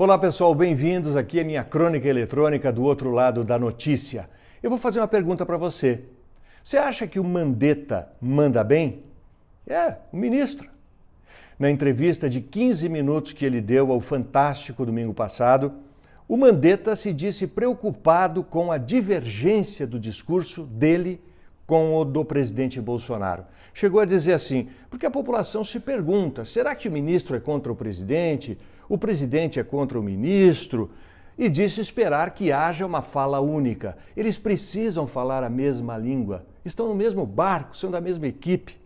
Olá pessoal, bem-vindos aqui à minha crônica eletrônica do outro lado da notícia. Eu vou fazer uma pergunta para você. Você acha que o Mandetta manda bem? O ministro. Na entrevista de 15 minutos que ele deu ao Fantástico domingo passado, o Mandetta se disse preocupado com a divergência do discurso dele com o do presidente Bolsonaro. Chegou a dizer assim, porque a população se pergunta, será que o ministro é contra o presidente é contra o ministro? E disse esperar que haja uma fala única. Eles precisam falar a mesma língua, estão no mesmo barco, são da mesma equipe.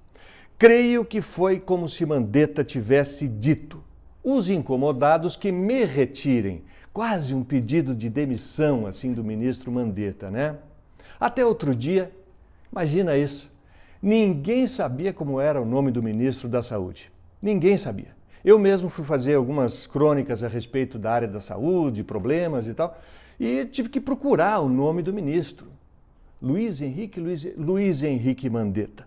Creio que foi como se Mandetta tivesse dito, os incomodados que me retirem. Quase um pedido de demissão assim do ministro Mandetta, né? Até outro dia, imagina isso, ninguém sabia como era o nome do ministro da Saúde. Ninguém sabia. Eu mesmo fui fazer algumas crônicas a respeito da área da saúde, problemas e tal, e tive que procurar o nome do ministro. Luiz Henrique Mandetta.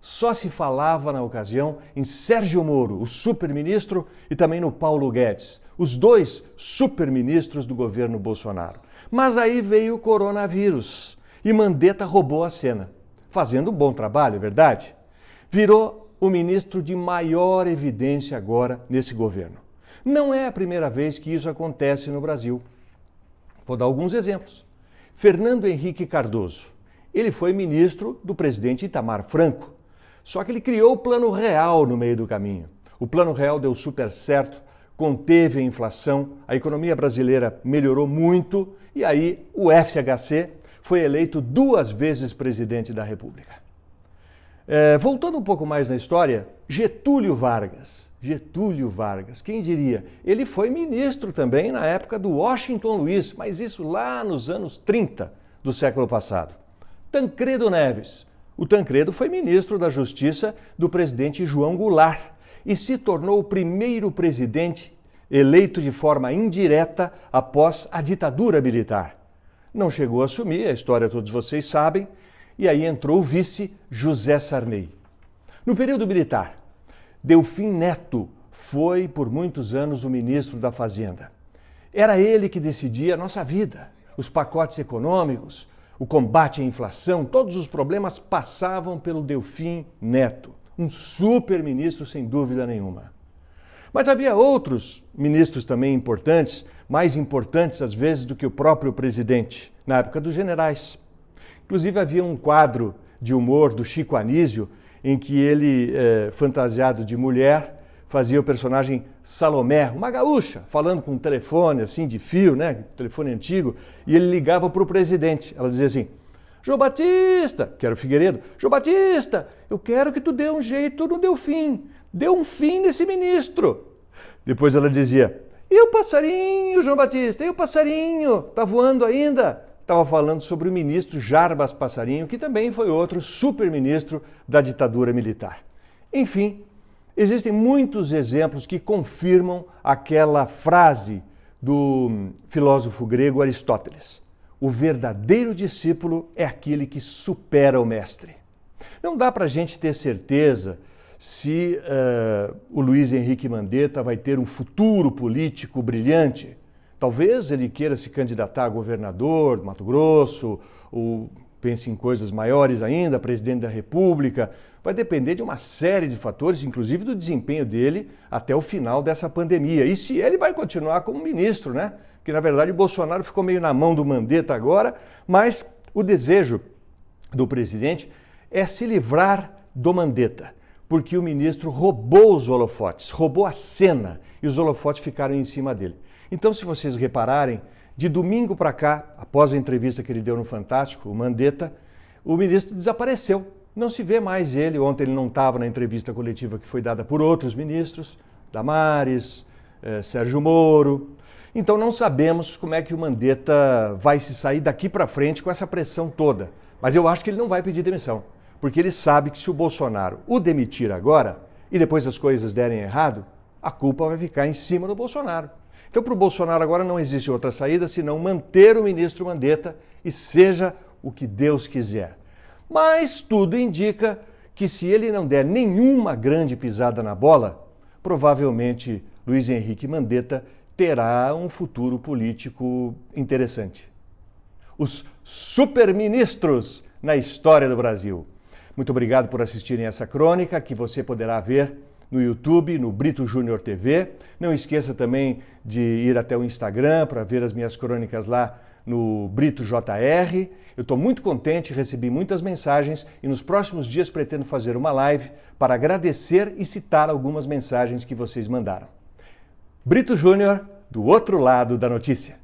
Só se falava na ocasião em Sérgio Moro, o superministro, e também no Paulo Guedes, os dois superministros do governo Bolsonaro. Mas aí veio o coronavírus e Mandetta roubou a cena, fazendo um bom trabalho, é verdade? Virou o ministro de maior evidência agora nesse governo. Não é a primeira vez que isso acontece no Brasil. Vou dar alguns exemplos. Fernando Henrique Cardoso. Ele foi ministro do presidente Itamar Franco. Só que ele criou o Plano Real no meio do caminho. O Plano Real deu super certo, conteve a inflação, a economia brasileira melhorou muito e aí o FHC foi eleito 2 vezes presidente da República. Voltando um pouco mais na história, Getúlio Vargas, quem diria? Ele foi ministro também na época do Washington Luiz, mas isso lá nos anos 30 do século passado. Tancredo Neves. O Tancredo foi ministro da Justiça do presidente João Goulart e se tornou o primeiro presidente eleito de forma indireta após a ditadura militar. Não chegou a assumir, a história todos vocês sabem, e aí entrou o vice José Sarney. No período militar, Delfim Neto foi por muitos anos o ministro da Fazenda. Era ele que decidia a nossa vida, os pacotes econômicos, o combate à inflação, todos os problemas passavam pelo Delfim Neto, um super ministro sem dúvida nenhuma. Mas havia outros ministros também importantes, mais importantes às vezes do que o próprio presidente, na época dos generais. Inclusive havia um quadro de humor do Chico Anísio em que ele, fantasiado de mulher, fazia o personagem Salomé, uma gaúcha, falando com um telefone assim de fio, né, telefone antigo, e ele ligava para o presidente. Ela dizia assim, João Batista, que era o Figueiredo, João Batista, eu quero que tu dê um jeito no Delfim, dê um fim nesse ministro. Depois ela dizia, e o passarinho, João Batista, e o passarinho, tá voando ainda? Estava falando sobre o ministro Jarbas Passarinho, que também foi outro superministro da ditadura militar. Enfim, existem muitos exemplos que confirmam aquela frase do filósofo grego Aristóteles. O verdadeiro discípulo é aquele que supera o mestre. Não dá para a gente ter certeza se o Luiz Henrique Mandetta vai ter um futuro político brilhante. Talvez ele queira se candidatar a governador do Mato Grosso, ou pense em coisas maiores ainda, presidente da República. Vai depender de uma série de fatores, inclusive do desempenho dele até o final dessa pandemia. E se ele vai continuar como ministro, né? Porque, na verdade, o Bolsonaro ficou meio na mão do Mandetta agora, mas o desejo do presidente é se livrar do Mandetta, porque o ministro roubou os holofotes, roubou a cena e os holofotes ficaram em cima dele. Então, se vocês repararem, de domingo para cá, após a entrevista que ele deu no Fantástico, o Mandetta, o ministro desapareceu. Não se vê mais ele. Ontem ele não estava na entrevista coletiva que foi dada por outros ministros, Damares, Sérgio Moro. Então não sabemos como é que o Mandetta vai se sair daqui para frente com essa pressão toda. Mas eu acho que ele não vai pedir demissão, porque ele sabe que se o Bolsonaro o demitir agora e depois as coisas derem errado, a culpa vai ficar em cima do Bolsonaro. Então, para o Bolsonaro agora não existe outra saída senão manter o ministro Mandetta e seja o que Deus quiser. Mas tudo indica que se ele não der nenhuma grande pisada na bola, provavelmente Luiz Henrique Mandetta terá um futuro político interessante. Os superministros na história do Brasil. Muito obrigado por assistirem essa crônica, que você poderá ver no YouTube, no Brito Júnior TV. Não esqueça também de ir até o Instagram para ver as minhas crônicas lá no Brito JR. Eu estou muito contente, recebi muitas mensagens e nos próximos dias pretendo fazer uma live para agradecer e citar algumas mensagens que vocês mandaram. Brito Júnior, do outro lado da notícia.